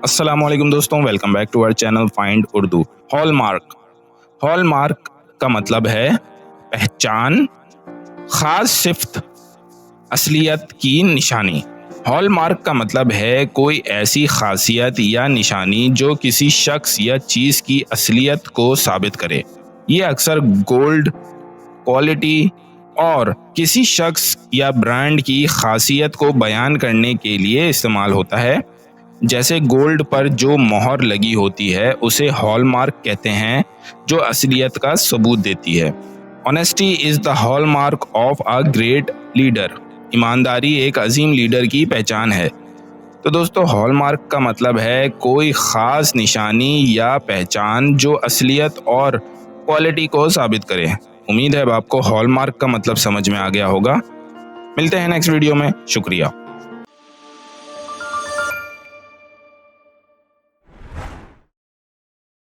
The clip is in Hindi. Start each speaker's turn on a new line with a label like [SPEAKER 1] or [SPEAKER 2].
[SPEAKER 1] अस्सलामुअलैकुम दोस्तों, welcome back to our channel find Urdu. Hallmark. Hallmark का मतलब है पहचान, खास सिफ्त, असलियत की निशानी। हॉलमार्क का मतलब है कोई ऐसी खासियत या निशानी जो किसी शख्स या चीज़ की असलियत को साबित करे। ये अक्सर गोल्ड, क्वालिटी और किसी शख्स या ब्रांड की खासियत को बयान करने के लिए इस्तेमाल होता है। जैसे गोल्ड पर जो मोहर लगी होती है उसे हॉलमार्क कहते हैं, जो असलियत का सबूत देती है। Honesty is the hallmark of a great leader. ईमानदारी एक अजीम लीडर की पहचान है। तो दोस्तों, हॉलमार्क का मतलब है कोई खास निशानी या पहचान जो असलियत और क्वालिटी को साबित करे। उम्मीद है अब आपको हॉलमार्क का मतलब समझ में आ गया होगा। मिलते हैं नेक्स्ट वीडियो में। शुक्रिया।